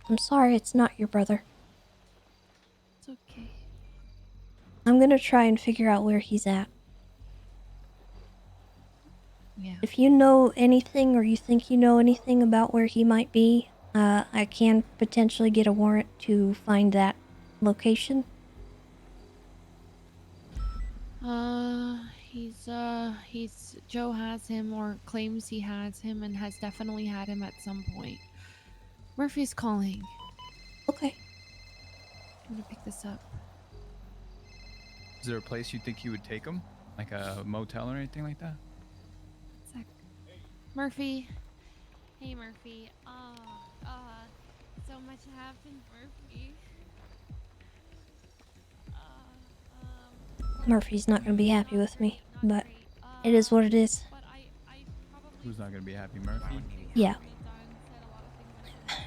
I'm sorry it's not your brother. It's okay. I'm gonna try and figure out where he's at. Yeah. If you know anything or you think you know anything about where he might be, I can potentially get a warrant to find that location. Joe has him or claims he has him and has definitely had him at some point. Murphy's calling. Okay. I'm gonna pick this up. Is there a place you think you would take him? Like a motel or anything like that? Sec. Murphy. Hey, Murphy. So much happened, Murphy. Murphy's not gonna be happy with me, Not but great. it is what it is. But I probably Who's not gonna be happy, Murphy? Yeah. said a lot of things I shouldn't have said.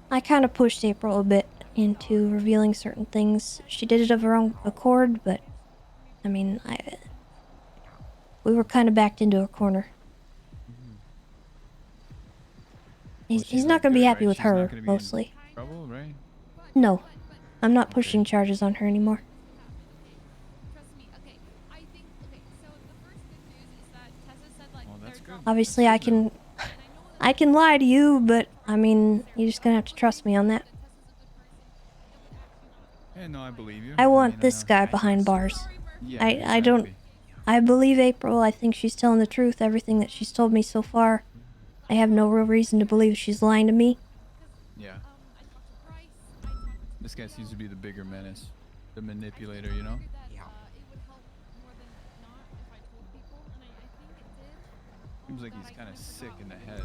I kind of pushed April a bit into revealing certain things. She did it of her own accord, but I mean, we were kind of backed into a corner. He's not gonna be happy with her, mostly. Trouble, right? No, I'm not pushing charges on her anymore. Trust me. Okay. I think. Okay. So the first good news is that Tessa said like. Oh, that's good. Obviously, I can lie to you, but I mean, you're just gonna have to trust me on that. Yeah, no, I believe you. I want mean, this guy behind bars. Yeah, I don't. I believe April. I think she's telling the truth. Everything that she's told me so far, I have no real reason to believe she's lying to me. Yeah. This guy seems to be the bigger menace, the manipulator, you know? Yeah. Seems like he's kind of sick in the head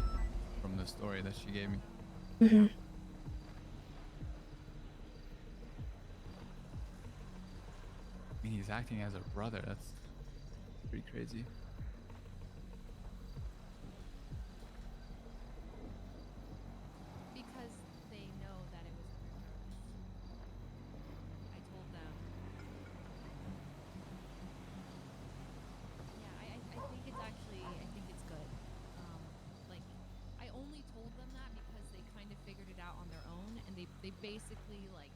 from the story that she gave me. Mm-hmm. I mean, he's acting as a brother. That's pretty crazy. Because they know that it was under duress. I told them. Yeah, I think it's actually, I think it's good. Like, I only told them that because they kind of figured it out on their own, and they basically, like,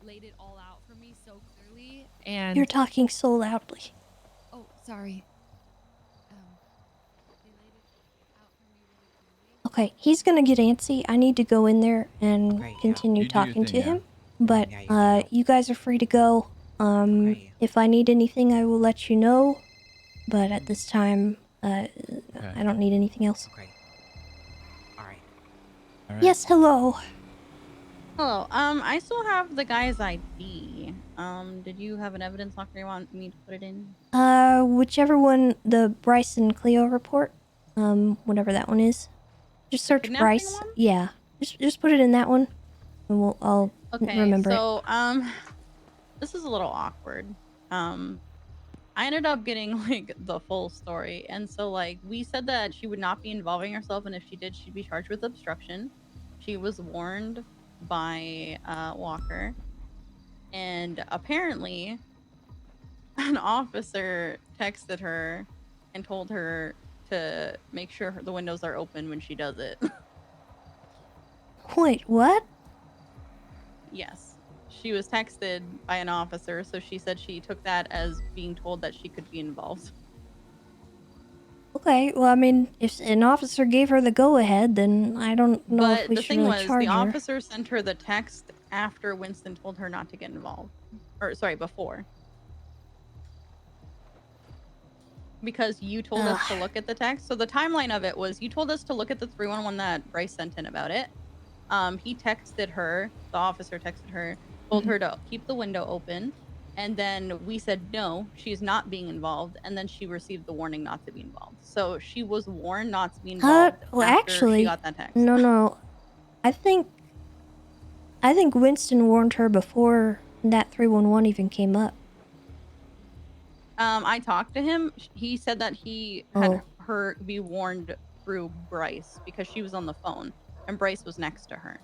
laid it all out for me so clearly. And You're talking so loudly. oh, sorry. They laid it out for me really clearly. Okay, he's gonna get antsy. I need to go in there and Okay, yeah. continue You do your talking thing, to yeah. him. But Yeah, you guys are free to go. Okay. If I need anything, I will let you know. But at this time, I don't need anything else. Okay. Alright. All right. Yes, hello. Hello. I still have the guy's ID. Did you have an evidence locker you want me to put it in? Whichever one, the Bryce and Cleo report, whatever that one is. Just search kidnapping Bryce. one? Yeah, just put it in that one, and I'll remember it. So, this is a little awkward. I ended up getting like the full story, and so like we said that she would not be involving herself, and if she did, she'd be charged with obstruction. She was warned by Walker, and apparently, an officer texted her and told her to make sure the windows are open when she does it. Wait, what? Yes. She was texted by an officer, so she said she took that as being told that she could be involved. Okay, well, I mean, if an officer gave her the go-ahead, then I don't know if But we the should thing really was, charge the her. officer sent her the text after Winston told her not to get involved. Or, sorry, before. Because you told us to look at the text. So the timeline of it was, you told us to look at the 311 that Bryce sent in about it. He texted her, the officer texted her, told her to keep the window open. And then we said, no, she's not being involved. And then she received the warning not to be involved. So she was warned not to be involved Well, after actually, she got that text. No. I think Winston warned her before that 311 even came up. I talked to him. He said that he had her be warned through Bryce because she was on the phone and Bryce was next to her.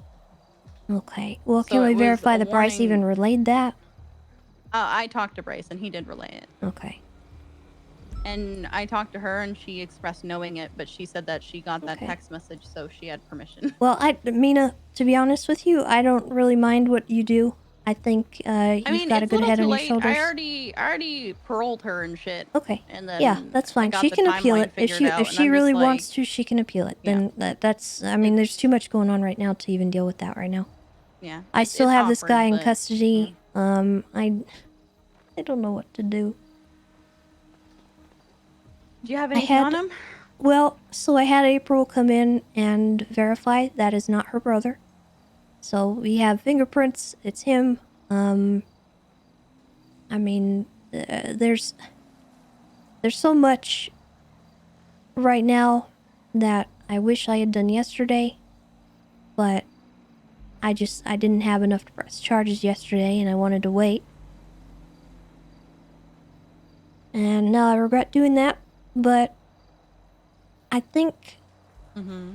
Okay. Well, So can we it was verify a that Bryce warning- even relayed that? I talked to Bryce and he did relay it. Okay. And I talked to her, and she expressed knowing it, but she said that she got that Okay. text message, so she had permission. Well, Mina, to be honest with you, I don't really mind what you do. I think I you've mean, got a it's a good little head too on your late. I shoulders. already paroled her and shit, Okay. and Yeah, then that's I fine. got She the can appeal timeline it. If figured out, and she I'm just really like, wants to, she can appeal it. yeah, Then that's I mean, there's it's too much going on right now to even deal with that right now. yeah, I still it's have this guy awkward, in but yeah. custody. I don't know what to do. Do you have I anything on had him? Well, so I had April come in and verify that is not her brother. So we have fingerprints. It's him. I mean, there's so much right now that I wish I had done yesterday, but I didn't have enough to press charges yesterday, and I wanted to wait. And now I regret doing that, but I think. Mm-hmm.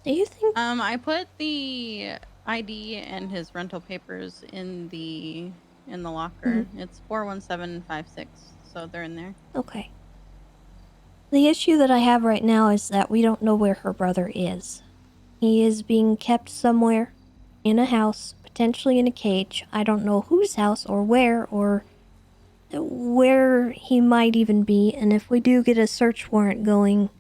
Do you think? I put the ID and his rental papers in the locker. Mhm. It's 41756, so they're in there. Okay. The issue that I have right now is that we don't know where her brother is. He is being kept somewhere in a house, potentially in a cage. I don't know whose house or where he might even be, and if we do get a search warrant going,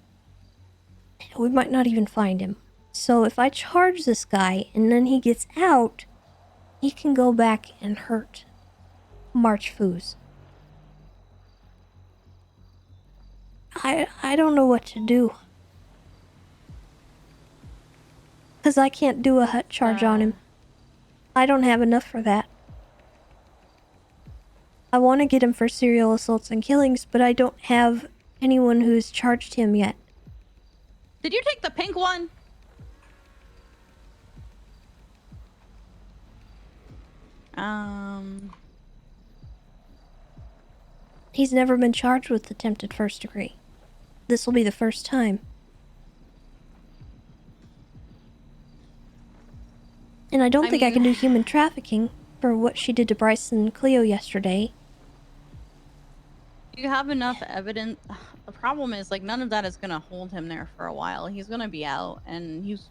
we might not even find him. So if I charge this guy and then he gets out, he can go back and hurt March Fooze. I don't know what to do. Because I can't do a hut charge on him. I don't have enough for that. I want to get him for serial assaults and killings, but I don't have anyone who's charged him yet. Did you take the pink one? He's never been charged with attempted first degree. This will be the first time. And I don't think I can do human trafficking for what she did to Bryson and Cleo yesterday. You have enough evidence. The problem is, like, none of that is gonna hold him there for a while. He's gonna be out, and he's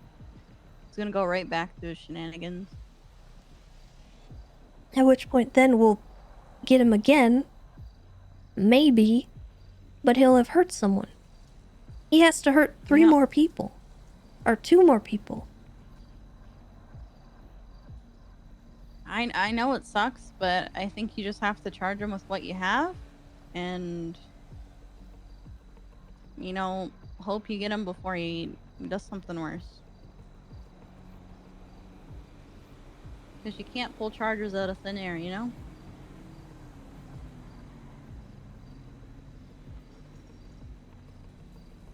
gonna go right back to his shenanigans. At which point then we'll get him again. Maybe. But he'll have hurt someone. He has to hurt 3 Yeah. more people. Or 2 more people. I know it sucks, but I think you just have to charge him with what you have, and hope you get him before he does something worse. Because you can't pull charges out of thin air, you know?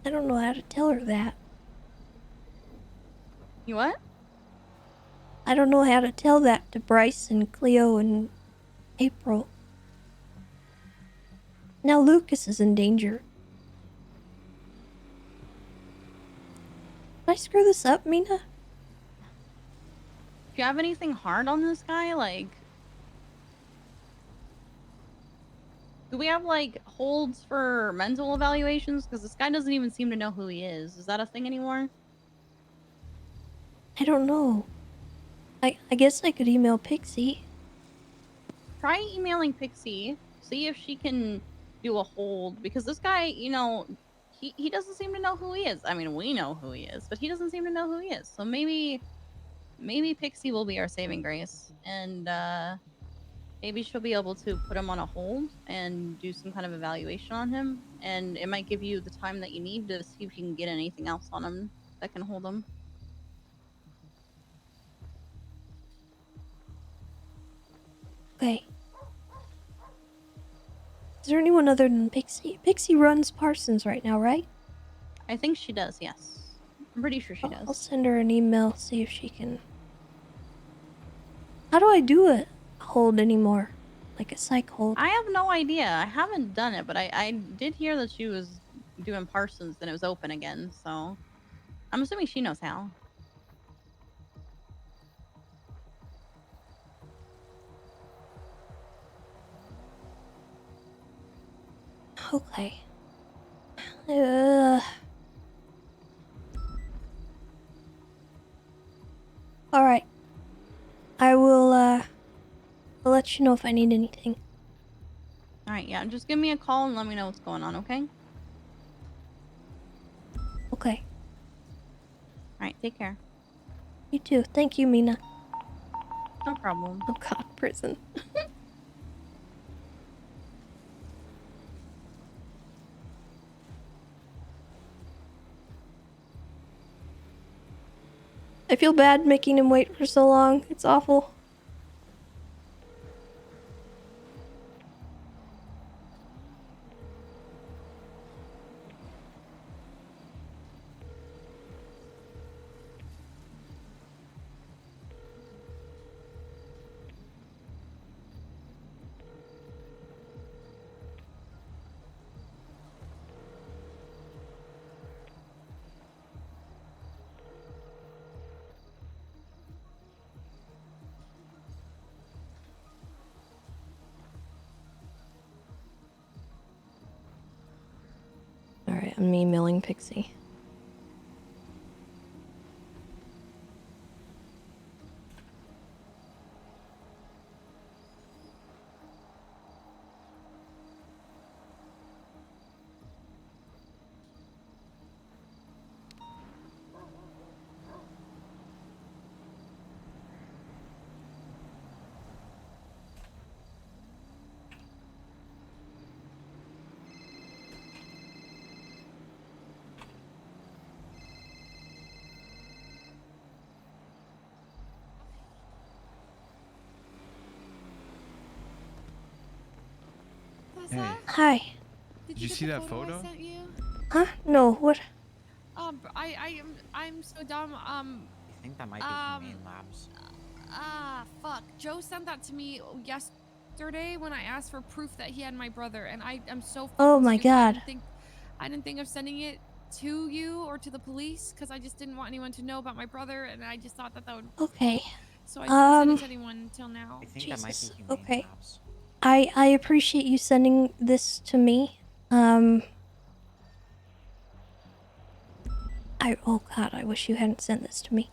I don't know how to tell her that. You what? I don't know how to tell that to Bryce and Cleo and April. Now Lucas is in danger. Did I screw this up, Mina? Do you have anything hard on this guy? Like, do we have, like, holds for mental evaluations? Because this guy doesn't even seem to know who he is. Is that a thing anymore? I don't know. I guess I could email Pixie. Try emailing Pixie. See if she can do a hold. Because this guy, he doesn't seem to know who he is. I mean, we know who he is, but he doesn't seem to know who he is. So maybe Pixie will be our saving grace. And maybe she'll be able to put him on a hold and do some kind of evaluation on him. And it might give you the time that you need to see if you can get anything else on him that can hold him. Okay. Is there anyone other than Pixie? Pixie runs Parsons right now, right? I think she does, yes. I'm pretty sure she does. I'll send her an email, see if she can... How do I do a hold anymore? Like a psych hold? I have no idea. I haven't done it, but I did hear that she was doing Parsons and it was open again, so I'm assuming she knows how. Okay. Uh, Alright. I will, I'll let you know if I need anything. All right, yeah, just give me a call and let me know what's going on, okay? All Okay. right, take care. You too. Thank you, Mina. No problem. Oh god, prison. I feel bad making him wait for so long. It's awful. Alright, I'm emailing Pixie. Tessa? Hey. Hi. Did you get see the that photo I photo? sent you? Huh? No, what? I'm so dumb. I think that might be Humane Labs. Fuck. Joe sent that to me yesterday when I asked for proof that he had my brother, and I'm so Oh fucking my stupid. god. I didn't think of sending it to you or to the police because I just didn't want anyone to know about my brother, and I just thought that that would. Okay. So I didn't send it Um, to anyone until now. I think that might be Jesus. Humane Okay. Labs. I appreciate you sending this to me. Oh god, I wish you hadn't sent this to me.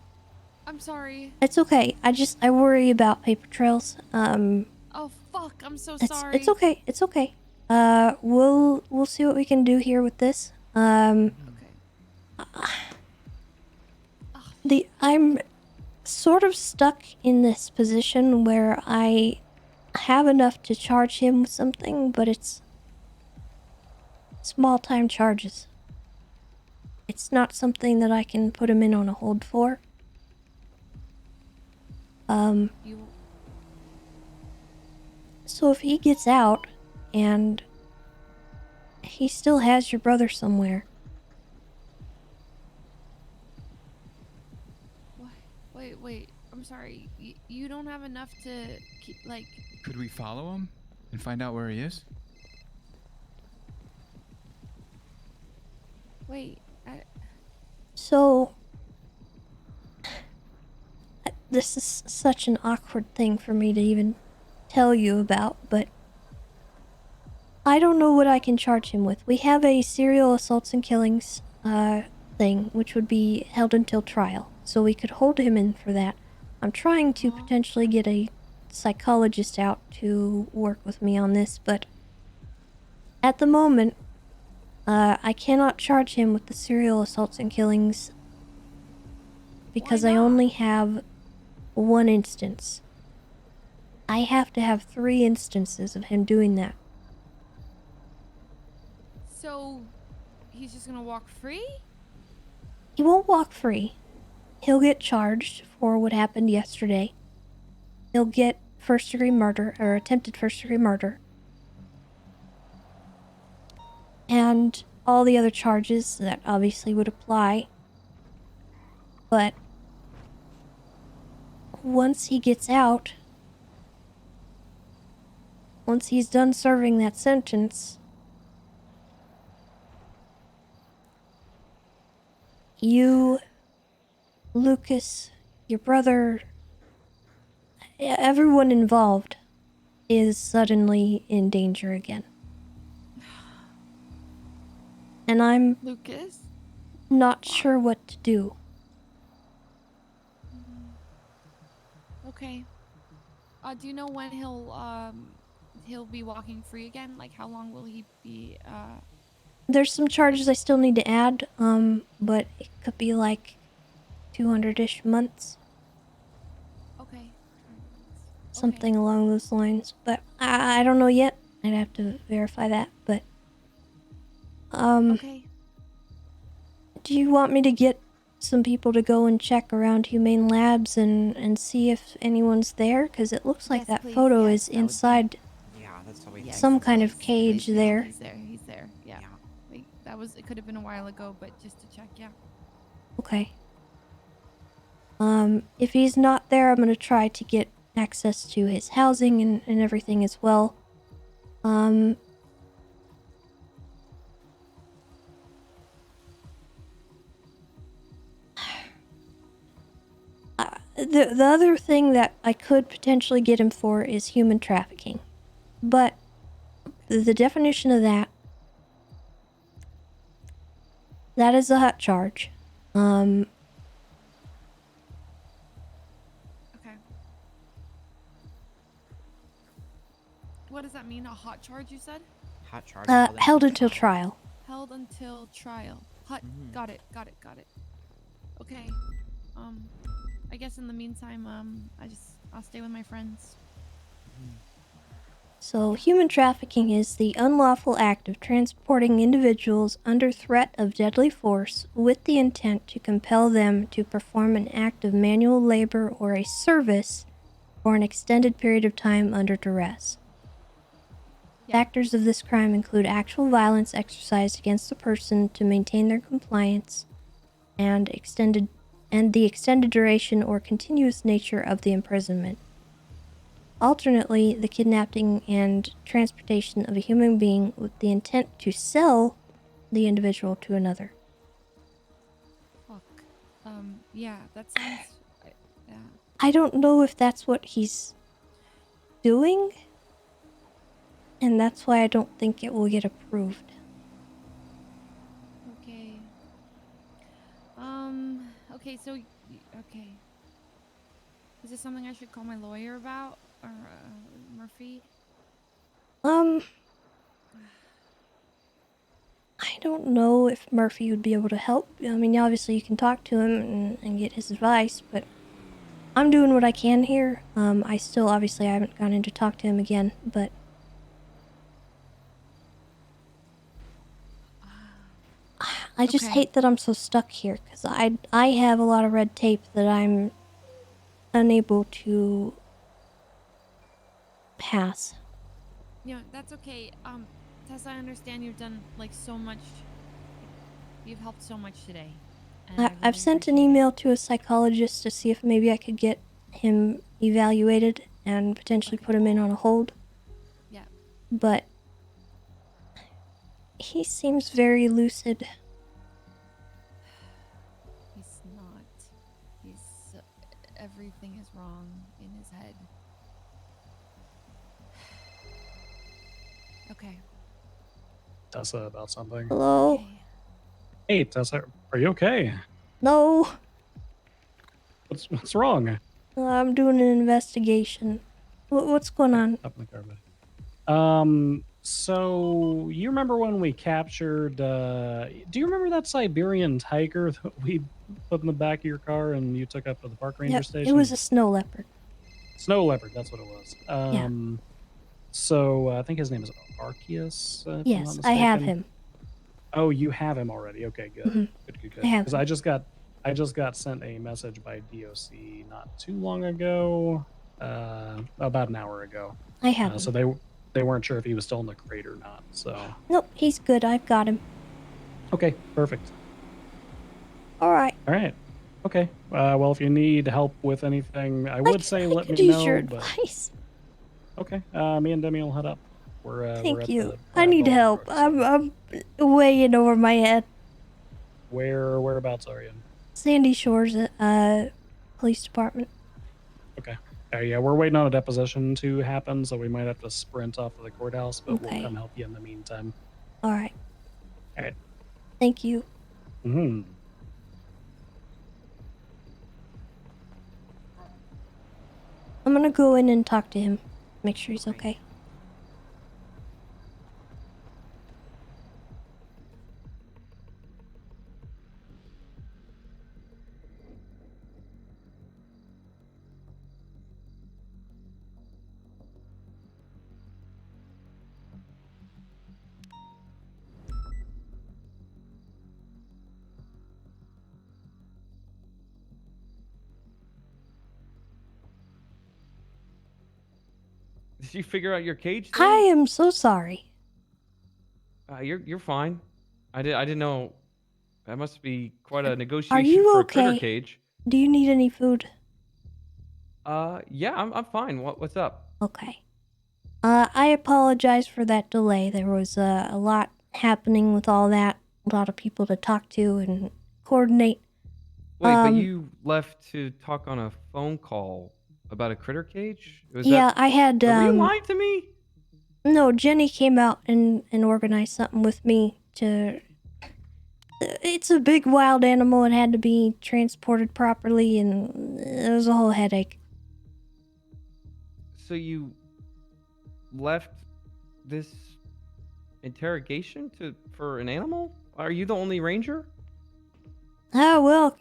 I'm sorry. It's okay. I worry about paper trails. Oh fuck. I'm so It's sorry. okay. It's okay. We'll see what we can do here with this. Okay. I'm sort of stuck in this position where I have enough to charge him with something, but it's small time charges. It's not something that I can put him in on a hold for. You. So if he gets out and he still has your brother somewhere. Wait. I'm sorry. You don't have enough to keep, like. Could we follow him and find out where he is? Wait. So this is such an awkward thing for me to even tell you about, but I don't know what I can charge him with. We have a serial assaults and killings thing, which would be held until trial. So we could hold him in for that. I'm trying to potentially get a psychologist out to work with me on this, but at the moment, I cannot charge him with the serial assaults and killings because Why I not? only have one instance. I have to have 3 instances of him doing that. So, he's just gonna walk free? He won't walk free. He'll get charged for what happened yesterday. He'll get first-degree murder, or attempted first-degree murder. And all the other charges that obviously would apply. But once he gets out, once he's done serving that sentence, you, Lucas, your brother, everyone involved is suddenly in danger again. and I'm Lucas? not sure what to do. Okay. Do you know when he'll be walking free again? Like, how long will he be, There's some charges I still need to add, but it could be like 200-ish months, okay. something along those lines. But I don't know yet. I'd have to verify that, but Okay. do you want me to get some people to go and check around Humane Labs and see if anyone's there? Because it looks like Yes, that please. photo Yes, is that would be- inside Yeah, that's what we Yes, think. some kind of please, cage please, there. He's there. He's there. Yeah. Yeah. Wait, it could have been a while ago, but just to check, yeah. Okay. If he's not there, I'm gonna try to get access to his housing and everything as well. The other thing that I could potentially get him for is human trafficking. But the definition of that is a hot charge. Okay. What does that mean? A hot charge, you said? Hot charge. Held until trial. Held until trial. Hot. Mhm. Got it. Okay. I guess in the meantime, I'll stay with my friends. So, human trafficking is the unlawful act of transporting individuals under threat of deadly force with the intent to compel them to perform an act of manual labor or a service for an extended period of time under duress. Yeah. Factors of this crime include actual violence exercised against the person to maintain their compliance and the extended duration or continuous nature of the imprisonment. Alternately, the kidnapping and transportation of a human being with the intent to sell the individual to another. Fuck. Yeah, that sounds. Yeah. I don't know if that's what he's doing, and that's why I don't think it will get approved. Okay. Okay, so. Okay. Is this something I should call my lawyer about? Or, Murphy? I don't know if Murphy would be able to help. I mean, obviously you can talk to him and get his advice, but I'm doing what I can here. I haven't gone in to talk to him again, but I just Okay. hate that I'm so stuck here, because I have a lot of red tape that I'm unable to pass. Yeah, that's okay. Tessa, I understand you've done, like, so much. You've helped so much today. And I I've really sent an appreciate it. email to a psychologist to see if maybe I could get him evaluated and potentially Okay. put him in on a hold. Yeah. But he seems very lucid. He's not. Everything is wrong in his head. Okay. Tessa about something. Hello? Okay. Hey, Tessa, are you okay? No, What's wrong? I'm doing an investigation. What's going on? Up in the car, buddy. So you remember when we captured? Do you remember that Siberian tiger that we put in the back of your car and you took up to the park ranger Yep, station? it was a snow leopard. Snow leopard. That's what it was. Yeah. So I think his name is Arceus. If I'm not Yes, I have mistaken. him. Oh, you have him already. Okay, good. Mhm. Good. I have Because him. I just got sent a message by DOC not too long ago, about an hour ago. I have him. So they weren't sure if he was still in the crate or not. So Nope, he's good. I've got him. okay, perfect. All right. All right. Okay. Well, if you need help with anything, I would say let could me use your know. But advice. okay. Me and Demi will head up. We're Thank at you. the I need Golden help. Brook, so- I'm way in over my head. Whereabouts are you? Sandy Shores, police department. Okay. Yeah, we're waiting on a deposition to happen, so we might have to sprint off to the courthouse, but Okay. we'll come help you in the meantime. All right. All right. Thank you. Hmm. I'm gonna go in and talk to him. Make sure he's okay. Did you figure out your cage I thing? am so sorry. You're fine. I didn't know. That must be quite a Are negotiation you for a critter okay? cage. Do you need any food? Yeah, I'm fine. What's up? Okay. I apologize for that delay. There was a lot happening with all that. A lot of people to talk to and coordinate. Wait, but you left to talk on a phone call about a critter cage? Was Yeah, that? I had Were you lying to me? no, Jenny came out and organized something with me to it's a big wild animal. It had to be transported properly and it was a whole headache. So you left this interrogation for an animal? Are you the only ranger? Oh, well,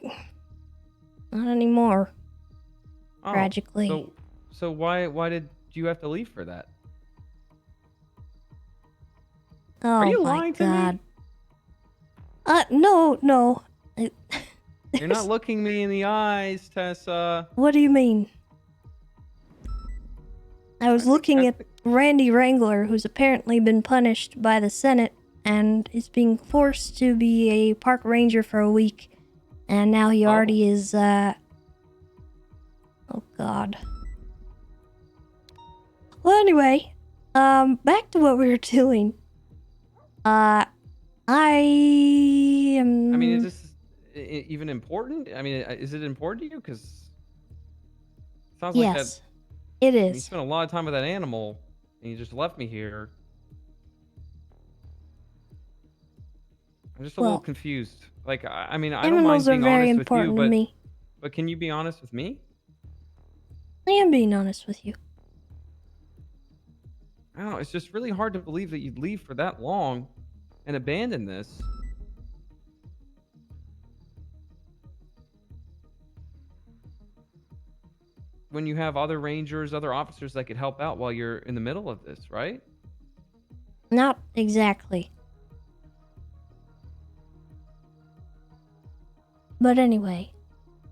not anymore. Oh, Tragically. So why did you have to leave for that? Oh Are you my lying to god. me? No. You're not looking me in the eyes, Tessa. What do you mean? I was looking at Randy Wrangler, who's apparently been punished by the Senate and is being forced to be a park ranger for a week. And now he already is, oh god. Well, anyway, back to what we were doing. I am... I mean, is this even important? I mean, is it important to you? Because sounds like that. Yes, it You is. spent a lot of time with that animal, and you just left me here. I'm just a little confused. Like, I mean, I don't mind Animals are being very honest with you, important to me. but can you be honest with me? I am being honest with you. I don't know. It's just really hard to believe that you'd leave for that long and abandon this. When you have other rangers, other officers that could help out while you're in the middle of this, right? Not exactly. But anyway,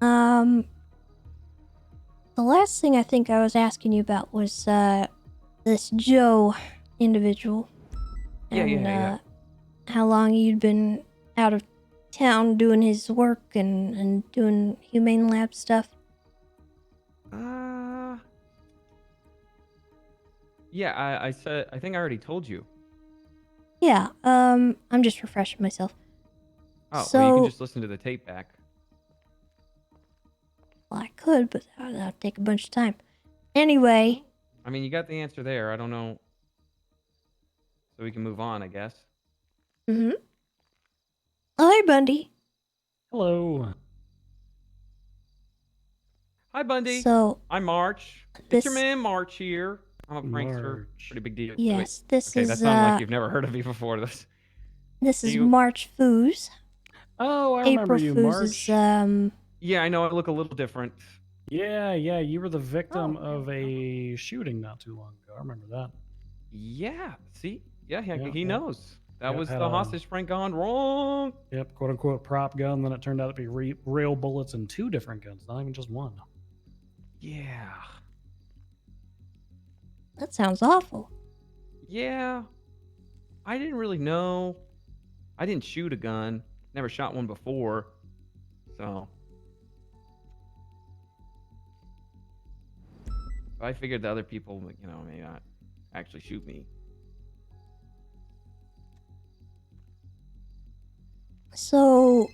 the last thing I think I was asking you about was, this Joe individual. And, how long you'd been out of town doing his work and doing humane lab stuff. Yeah, I said, I think I already told you. Yeah, I'm just refreshing myself. Oh, So, well, you can just listen to the tape back. well, I could, but that'd take a bunch of time. Anyway. I mean, you got the answer there. I don't know. So we can move on, I guess. Mm-hmm. Oh, hey, Bundy. Hello. Hi, Bundy. So, I'm March. It's your man, March here. I'm a prankster. Pretty big deal. Yes, Wait. this okay, is, that sounds like you've never heard of me before. This is March Fooze. Oh, I remember April you, Fooze March. is, Yeah, I know. I look a little different. Yeah, you were the victim of a shooting not too long ago. I remember that. Yeah, see? Yeah, he Yep. knows. That was had the a- hostage prank gone wrong. Yep, quote unquote prop gun. Then it turned out to be real bullets and 2 different guns, not even just one. Yeah. that sounds awful. Yeah. I didn't really know. I didn't shoot a gun. Never shot one before. So. I figured the other people, may not actually shoot me. So,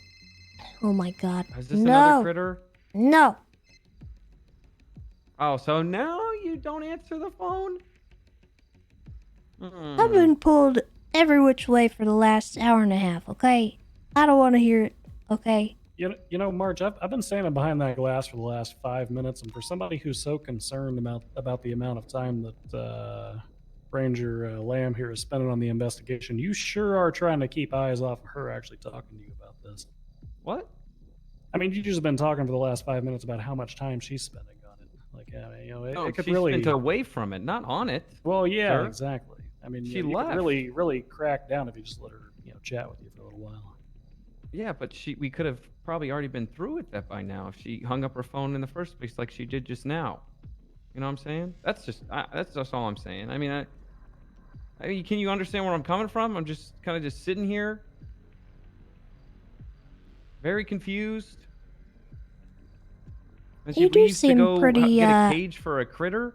oh my god. Is this another critter? No. Oh, so now you don't answer the phone? I've been pulled every which way for the last hour and a half, okay? I don't want to hear it. Okay. You know, Marge, I've been standing behind that glass for the last 5 minutes, and for somebody who's so concerned about the amount of time that Ranger Lamb here is spending on the investigation, you sure are trying to keep eyes off of her actually talking to you about this. What? I mean, you've just been talking for the last 5 minutes about how much time she's spending on it. Like, you know, No, it could she really. spent away from it, not on it. Well, yeah, sir. exactly. I mean, She you left. could really crack down if you just let her, chat with you for a little while. Yeah, but we could have probably already been through with that by now if she hung up her phone in the first place like she did just now. You know what I'm saying? That's just all I'm saying. I mean, can you understand where I'm coming from? I'm just kind of just sitting here, very confused. And she You do leaves to seem go pretty, get a cage for a critter.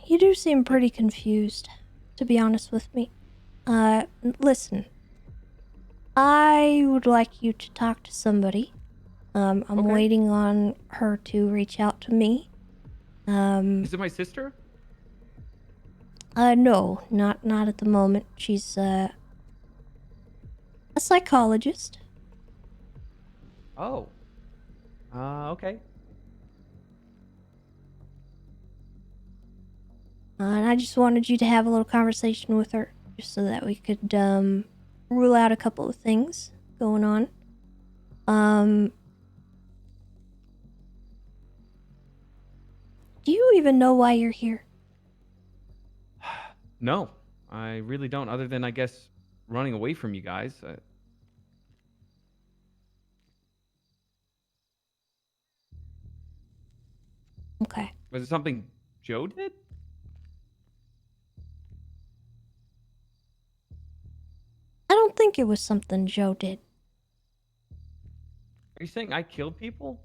You do seem pretty confused, to be honest with me. Listen. I would like you to talk to somebody. I'm Okay. waiting on her to reach out to me. Is it my sister? No, not at the moment. She's a psychologist. Oh. Okay. And I just wanted you to have a little conversation with her, just so that we could rule out a couple of things going on. Do you even know why you're here? No, I really don't. Other than I guess running away from you guys. Okay. Was it something Joe did? I don't think it was something Joe did. Are you saying I killed people?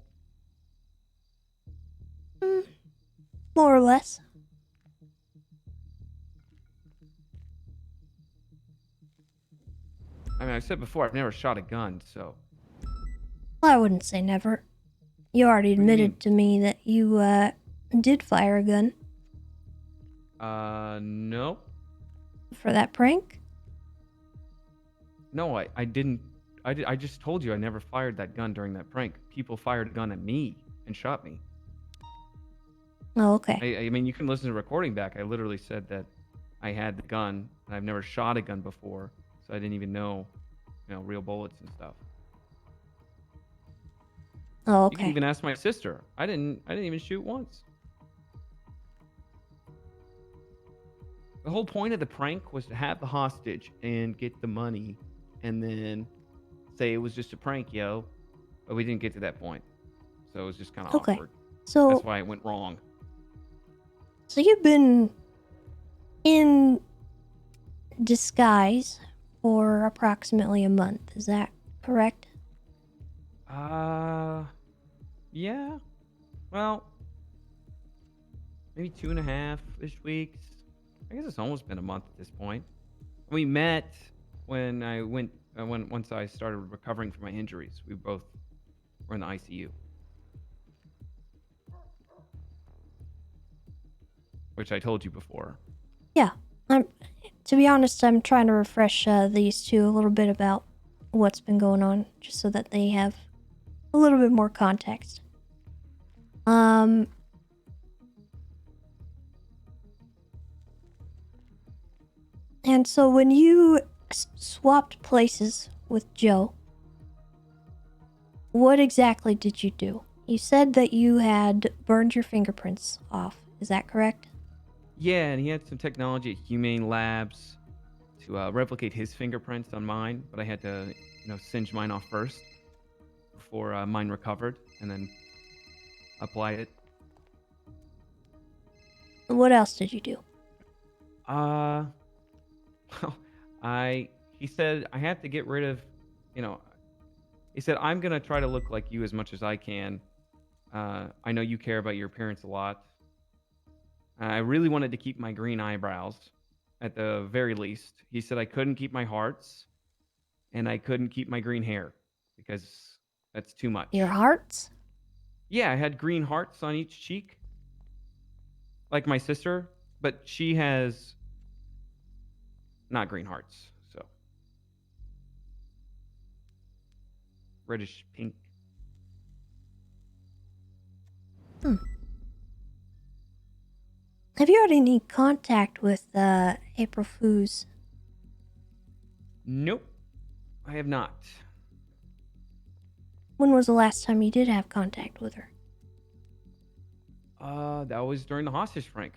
More or less. I mean, I said before I've never shot a gun, so. Well, I wouldn't say never. You already What do you mean? admitted to me that you did fire a gun. No. For that prank? No, I didn't. I just told you I never fired that gun during that prank. People fired a gun at me and shot me. Oh, okay. I mean, you can listen to the recording back. I literally said that I had the gun, and I've never shot a gun before, so I didn't even know, real bullets and stuff. Oh, You can okay. even ask my sister. I didn't even shoot once. The whole point of the prank was to have the hostage and get the money, and then say it was just a prank, yo. But we didn't get to that point, so it was just kind of Okay. awkward. So, That's why it went wrong. so you've been in disguise for approximately a month. Is that correct? Yeah. Well, maybe 2.5-ish weeks. I guess it's almost been a month at this point. We met when once I started recovering from my injuries. We both were in the ICU. Which I told you before. Yeah. To be honest, I'm trying to refresh these two a little bit about what's been going on, just so that they have a little bit more context. And so when you swapped places with Joe, what exactly did you do? You said that you had burned your fingerprints off. Is that correct? Yeah, and he had some technology at Humane Labs to replicate his fingerprints on mine, but I had to, singe mine off first before mine recovered, and then apply it. What else did you do? Well, he said I have to get rid of, he said I'm gonna try to look like you as much as I can. I know you care about your appearance a lot. I really wanted to keep my green eyebrows, at the very least. He said I couldn't keep my hearts, and I couldn't keep my green hair because that's too much. Your hearts? Yeah, I had green hearts on each cheek, like my sister, but she has not green hearts. So reddish pink. Have you had any contact with April Fooze? Nope, I have not. When was the last time you did have contact with her? That was during the hostage prank.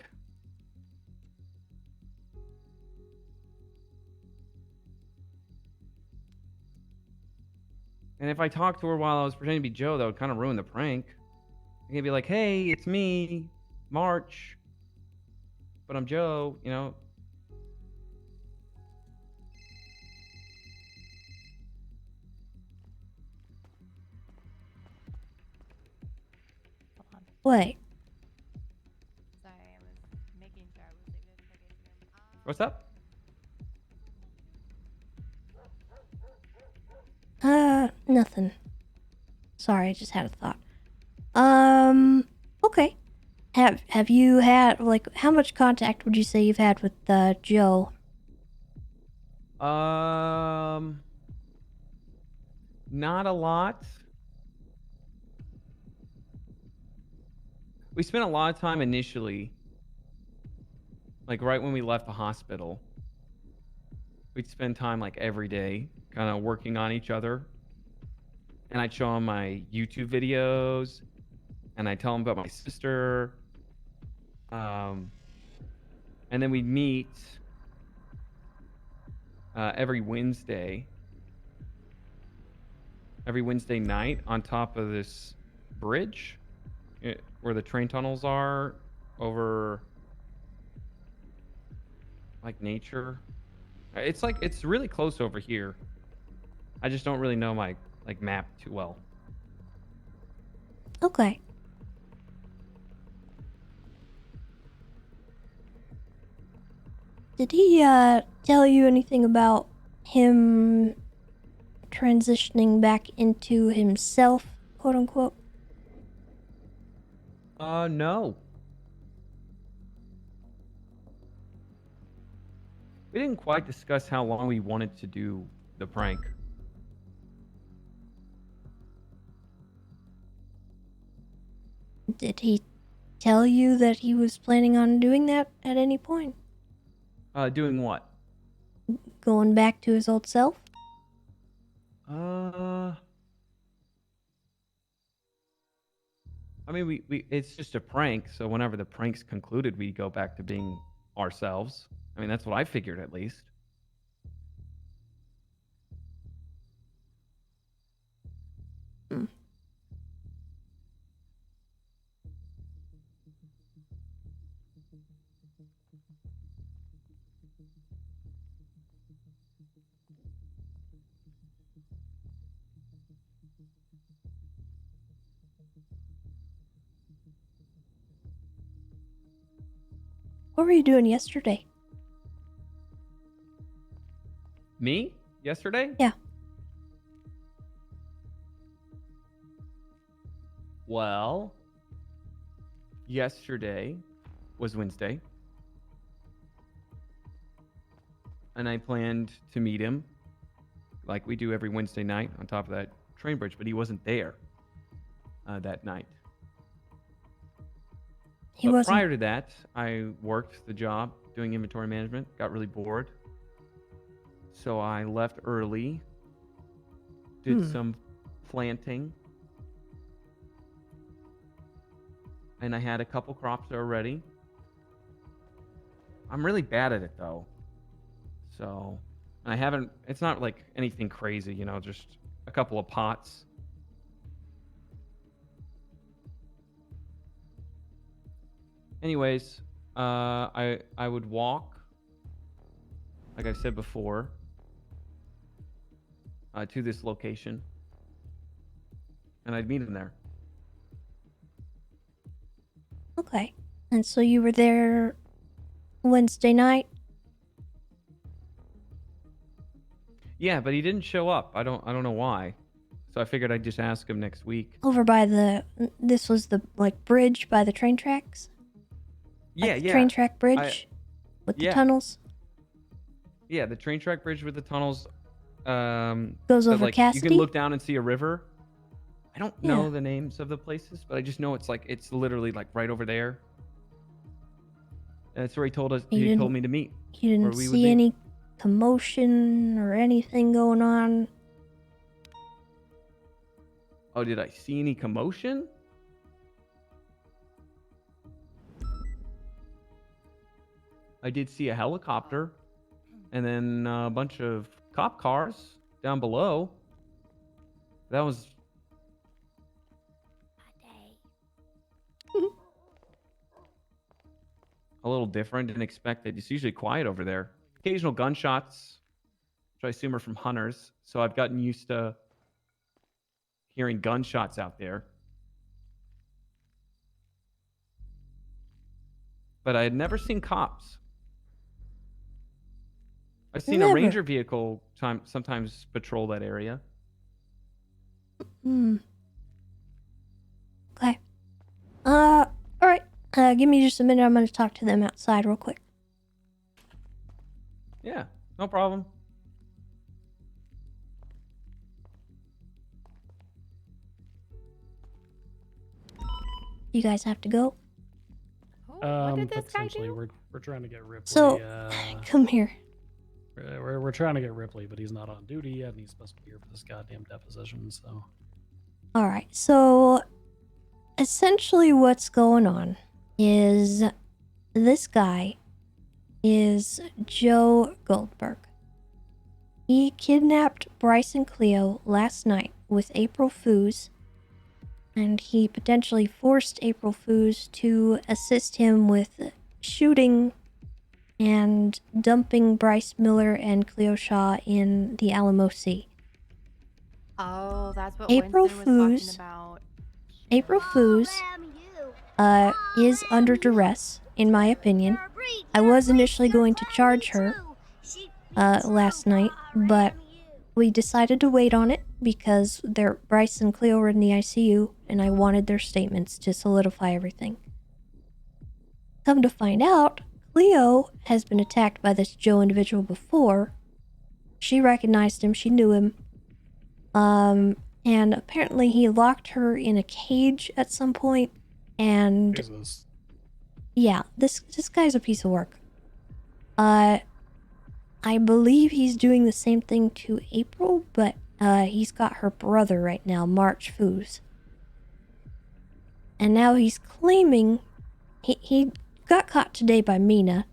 And if I talked to her while I was pretending to be Joe, that would kind of ruin the prank. I could be like, "Hey, it's me, March, but I'm Joe," you know. Hold on. Wait. Sorry, I was making sure I was leaving the interrogation room. What's up? Nothing. Sorry, I just had a thought. Okay. Have you had, like, how much contact would you say you've had with Joe? Not a lot. We spent a lot of time initially, like right when we left the hospital. We'd spend time like every day, kind of working on each other. And I'd show him my YouTube videos, and I'd tell him about my sister. And then we'd meet every Wednesday night on top of this bridge where the train tunnels are over like nature. It's really close over here. I just don't really know my like map too well. Okay. Did he tell you anything about him transitioning back into himself, quote unquote? No. We didn't quite discuss how long we wanted to do the prank. Did he tell you that he was planning on doing that at any point? Doing what? Going back to his old self? I mean, we it's just a prank, so whenever the prank's concluded, we go back to being ourselves. I mean, that's what I figured at least. What were you doing yesterday? Me? Yesterday? Yeah. Well, yesterday was Wednesday. And I planned to meet him like we do every Wednesday night on top of that train bridge, but he wasn't there that night. He But wasn't. prior to that, I worked the job doing inventory management, got really bored. So I left early, did some planting, and I had a couple crops already. I'm really bad at it though. So I haven't, it's not like anything crazy, you know, just a couple of pots. Anyways, I would walk, like I said before, to this location, and I'd meet him there. Okay. And so you were there Wednesday night? Yeah, but he didn't show up. I don't know why. So I figured I'd just ask him next week. Over by this was the, like, bridge by the train tracks? Yeah, Like the yeah. train track bridge with the yeah. tunnels? Yeah, the train track bridge with the tunnels. Goes that, over like, you Cassidy? can look down and see a river. I don't Yeah. know the names of the places, but I just know it's literally like right over there. And that's where he told me to meet. You where didn't we would see meet. any commotion or anything going on? Oh, did I see any commotion? I did see a helicopter and then a bunch of cop cars down below. That was a little different than expected. It's usually quiet over there. Occasional gunshots, which I assume are from hunters. So I've gotten used to hearing gunshots out there. But I had never seen cops. I've seen a Never. ranger vehicle sometimes patrol that area. Okay. Alright. Give me just a minute. I'm gonna talk to them outside real quick. Yeah, no problem. You guys have to go. What did this guy Potentially, do? we're trying to get Ripley. So, come here. We're trying to get Ripley, but he's not on duty yet, and he's supposed to be here for this goddamn deposition. So Alright, so essentially what's going on is this guy is Joe Goldberg. He kidnapped Bryce and Cleo last night with April Fooze, and he potentially forced April Fooze to assist him with shooting and dumping Bryce Miller and Cleo Shaw in the Alamo Sea. Oh, that's what April Winston was Fooze. talking about. April Fooze is under duress, in my opinion. I was initially going to charge her last night, but we decided to wait on it because Bryce and Cleo were in the ICU, and I wanted their statements to solidify everything. Come to find out, Cleo has been attacked by this Joe individual before. She recognized him, she knew him. And apparently he locked her in a cage at some point, and Jesus. yeah, this guy's a piece of work. I believe he's doing the same thing to April, but he's got her brother right now, March Fooze. And now he's claiming he got caught today by Mina.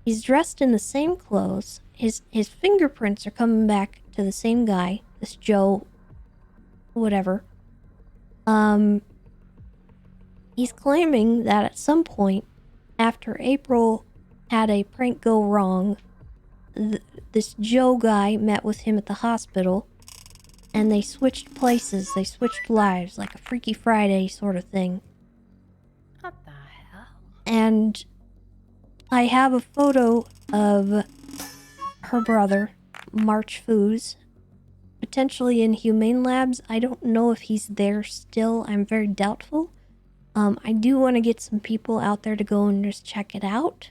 He's dressed in the same clothes. His fingerprints are coming back to the same guy, this Joe whatever. He's claiming that at some point after April had a prank go wrong, this Joe guy met with him at the hospital, and they switched places, they switched lives, like a Freaky Friday sort of thing. What the hell? And I have a photo of her brother, March Fooze, potentially in Humane Labs. I don't know if he's there still. I'm very doubtful. I do want to get some people out there to go and just check it out.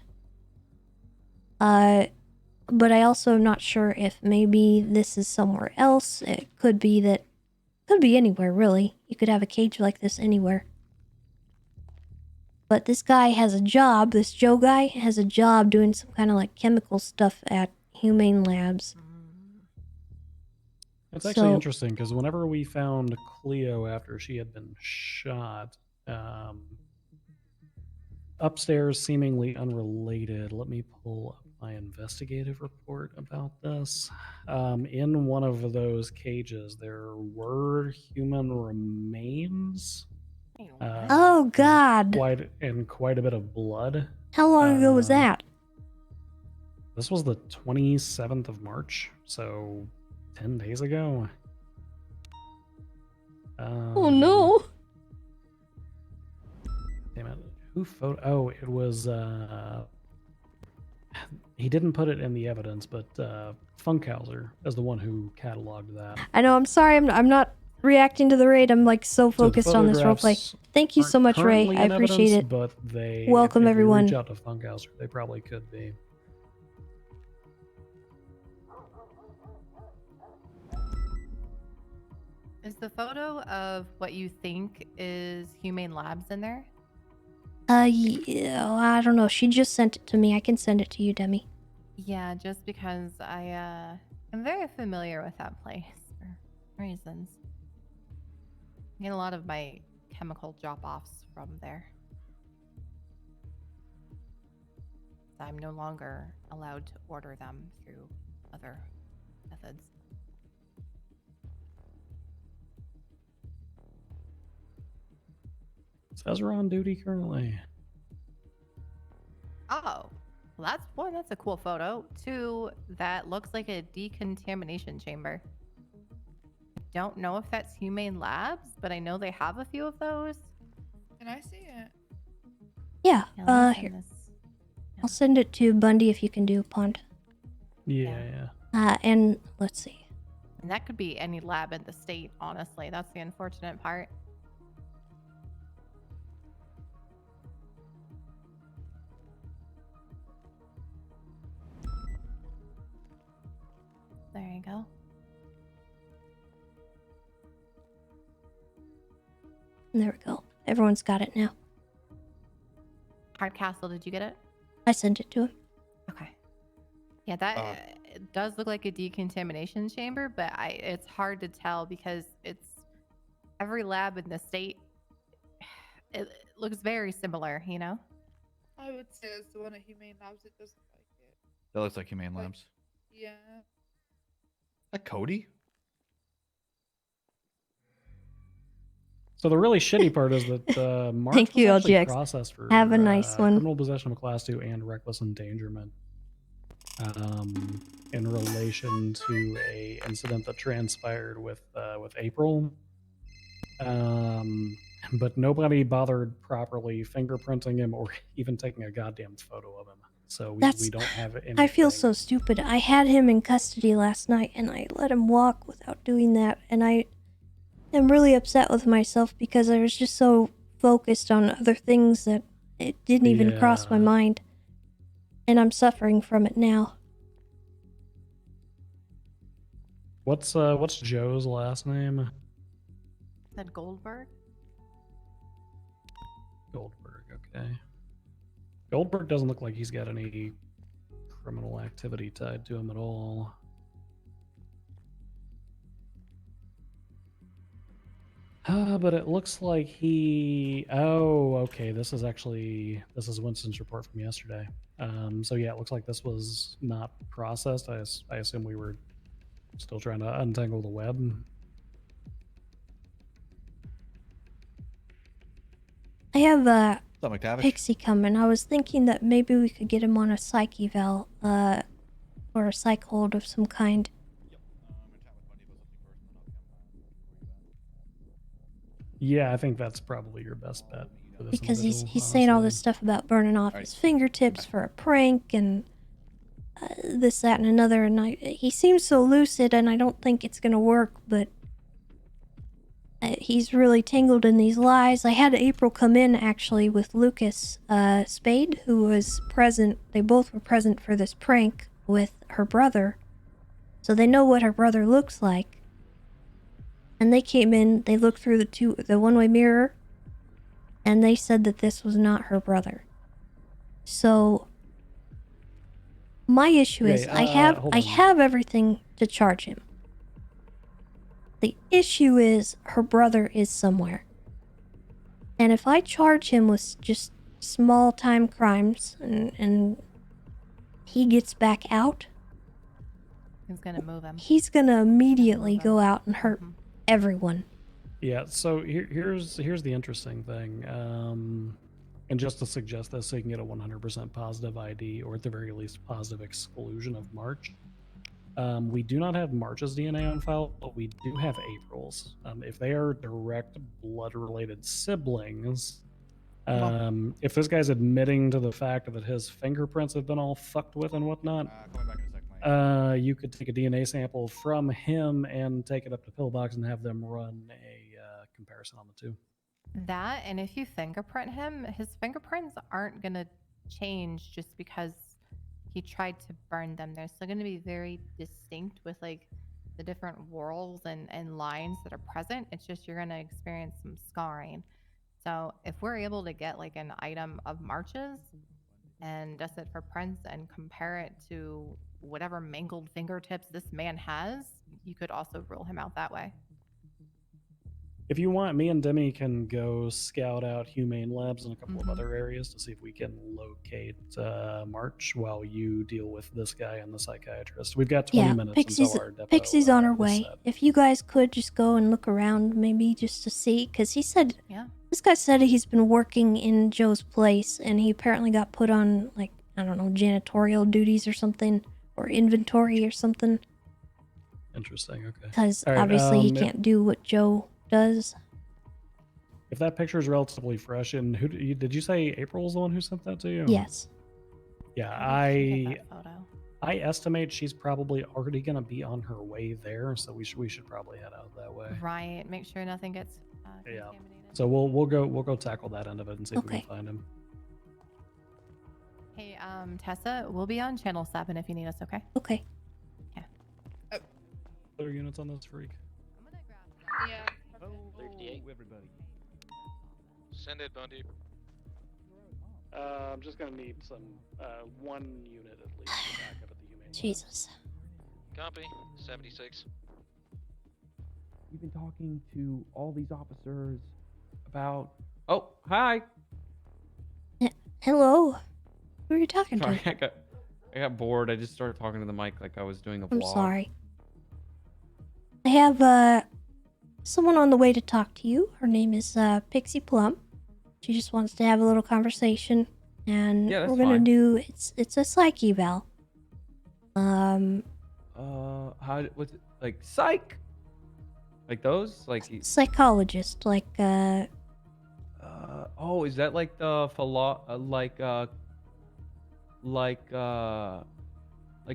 But I also am not sure if maybe this is somewhere else. It could be anywhere, really. You could have a cage like this anywhere. But this guy has a job, this Joe guy has a job doing some kind of like chemical stuff at Humane Labs. It's actually So- interesting because whenever we found Cleo after she had been shot, upstairs, seemingly unrelated. Let me pull up my investigative report about this. In one of those cages, there were human remains. Oh, God. Quite a bit of blood. How long ago was that? This was the 27th of March, so 10 days ago. Oh, no. Damn it. Who Oh, it was, he didn't put it in the evidence, but Funkhauser is the one who cataloged that. I know, I'm sorry, I'm not reacting to the raid. I'm like so So the focused on this roleplay. photographs Thank you aren't so much, Ray. currently I in appreciate evidence, it. But they Welcome, if we everyone. reach out to Funkhauser, they probably could be. Is the photo of what you think is Humane Labs in there? Yeah, I don't know. She just sent it to me. I can send it to you, Demi. Yeah, just because I am very familiar with that place for reasons. I get a lot of my chemical drop-offs from there. I'm no longer allowed to order them through other methods. Says we're on duty currently. Oh, well, that's one. That's a cool photo. Two, that looks like a decontamination chamber. I don't know if that's Humane Labs, but I know they have a few of those. Can I see it? Yeah, Yeah, let me send here. this. I'll send it to Bundy if you can do Pond. Yeah. And let's see. And that could be any lab in the state, honestly. That's the unfortunate part. There you go. There we go. Everyone's got it now. Hardcastle, did you get it? I sent it to him. Okay. Yeah, that it does look like a decontamination chamber, but it's hard to tell because it's every lab in the state. It looks very similar, you know. I would say it's the one at Humane Labs. It doesn't like it. That looks like Humane Like- Labs. Yeah. That Cody? So the really shitty part is that March Thank you, was actually LGX. processed for Have a nice one. criminal possession of a class 2 and reckless endangerment in relation to a incident that transpired with April. But nobody bothered properly fingerprinting him or even taking a goddamn photo of him. So we don't have anything. I feel so stupid. I had him in custody last night and I let him walk without doing that. And I am really upset with myself because I was just so focused on other things that it didn't even cross my Yeah. mind. And I'm suffering from it now. What's Joe's last name? Said Goldberg. Goldberg, okay. Goldberg doesn't look like he's got any criminal activity tied to him at all. But it looks like he... Oh, okay. This is Winston's report from yesterday. So yeah, it looks like this was not processed. I assume we were still trying to untangle the web. I have What's up, McTavish? Pixie coming. I was thinking that maybe we could get him on a psych eval, or a psych hold of some kind. Yeah, I think that's probably your best bet for this Because he's individual, saying all this honestly. stuff about burning off Alright. his fingertips for a prank and this, that, and another. And he seems so lucid, and I don't think it's gonna work. But he's really tangled in these lies. I had April come in actually with Lucas Spade, who was present. They both were present for this prank with her brother, so they know what her brother looks like. And they came in. They looked through the one-way mirror, and they said that this was not her brother. So my issue is Okay, I hold on. have everything to charge him. The issue is her brother is somewhere. And if I charge him with just small time crimes and he gets back out, Who's gonna move him? he's gonna immediately Move him. go out and hurt Mhm. everyone. Yeah, so here's the interesting thing. And just to suggest this so you can get a 100% positive ID, or at the very least positive exclusion of March. We do not have March's DNA on file, but we do have April's. If they are direct blood-related siblings, if this guy's admitting to the fact that his fingerprints have been all fucked with and whatnot, Call me back in a sec, Mike. you could take a DNA sample from him and take it up to Pillbox and have them run a comparison on the two. That, and if you fingerprint him, his fingerprints aren't gonna change just because he tried to burn them. They're still gonna be very distinct with like the different whorls and lines that are present. It's just you're going to experience some scarring. So if we're able to get like an item of March's and dust it for prints and compare it to whatever mangled fingertips this man has, you could also rule him out that way. If you want, me and Demi can go scout out Humane Labs in a couple of Mhm. other areas to see if we can locate March while you deal with this guy and the psychiatrist. We've got 20 Yeah, minutes Pixie's until our depot Pixie's on her is way. set. If you guys could just go and look around, maybe just to see, because he said Yeah. this guy said he's been working in Joe's place, and he apparently got put on like I don't know janitorial duties or something, or inventory or something, Interesting. Okay. because All right, obviously he if- can't do what Joe does. If that picture is relatively fresh, and did you say April's the one who sent that to you? Yes. Yeah, How did she get that photo? I estimate she's probably already gonna be on her way there, so we should probably head out that way. Right. Make sure nothing gets Yeah. contaminated. So we'll go tackle that end of it and see if we Okay. can find him. Hey, Tessa, we'll be on channel 7 if you need us, okay? Okay. Other units on this freak. I'm gonna grab Yeah. everybody. Send it, Bundy. I'm just gonna need some one unit at least to back up at the Humane Labs. Jesus. Copy. 76. We've been talking to all these officers about. Oh, hi. Hello. Who are you talking Sorry, to? I got bored. I just started talking to the mic like I was doing a vlog. I'm sorry. I have someone on the way to talk to you. Her name is Pixie Plum. She just wants to have a little conversation, and Yeah, that's we're gonna fine. do it's a psych eval. What's it like? Psych. Like those? Like. Psychologist, like Oh, is that like the like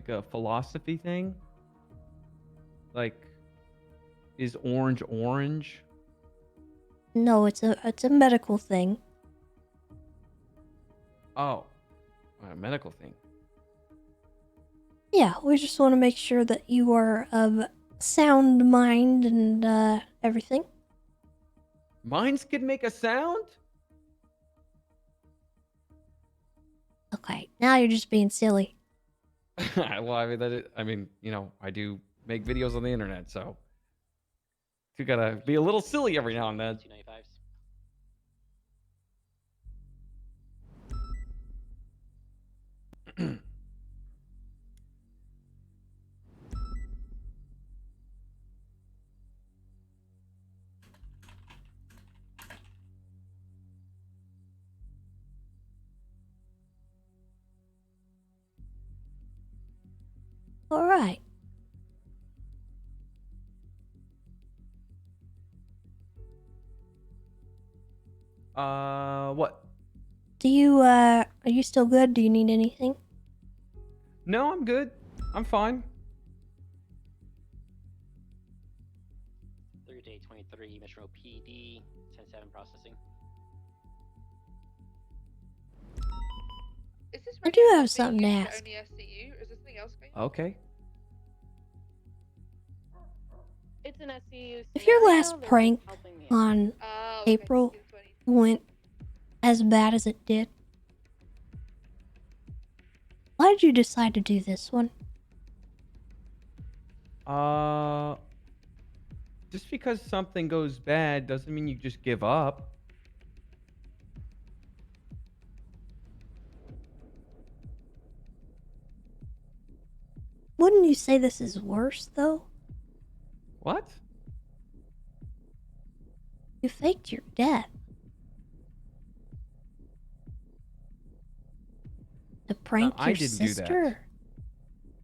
a philosophy thing? Like, is orange? no, it's a medical thing. Oh, a medical thing. Yeah, we just want to make sure that you are of sound mind and everything. Mines could make a sound? Okay, now you're just being silly. Well, I mean, I do make videos on the internet, so you gotta be a little silly every now and then. 295s. All right. What? Do you are you still good? Do you need anything? No, I'm good. I'm fine. Thursday 23, Metro PD, 10-7 processing. Is this I do radio have being something to used for ask. Only SCU, or is there something else going on? Okay. It's an SCU. If your scenario, last they're just prank helping me out. on Oh, okay, April 1620. went as bad as it did, why did you decide to do this one? Just because something goes bad doesn't mean you just give up. Wouldn't you say this is worse, though? What? You faked your death. To prank I your didn't do that. sister?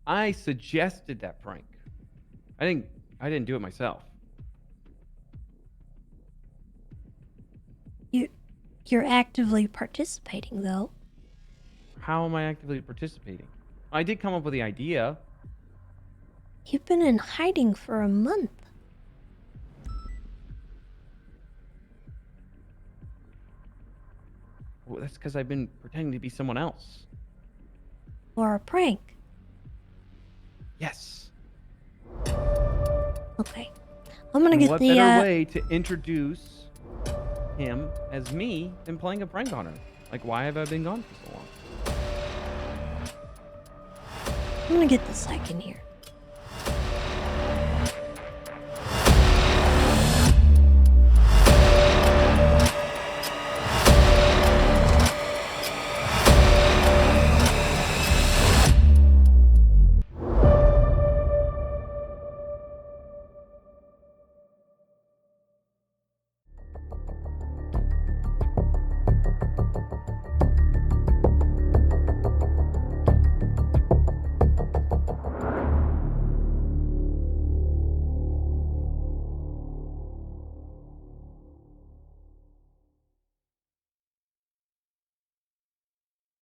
I suggested that prank. I didn't do it myself. You're actively participating, though. How am I actively participating? I did come up with the idea. You've been in hiding for a month. Well, that's because I've been pretending to be someone else. For a prank. Yes. Okay. I'm gonna And get what the better way to introduce him as me than playing a prank on her? Like, why have I been gone for so long? I'm gonna get the psych in here.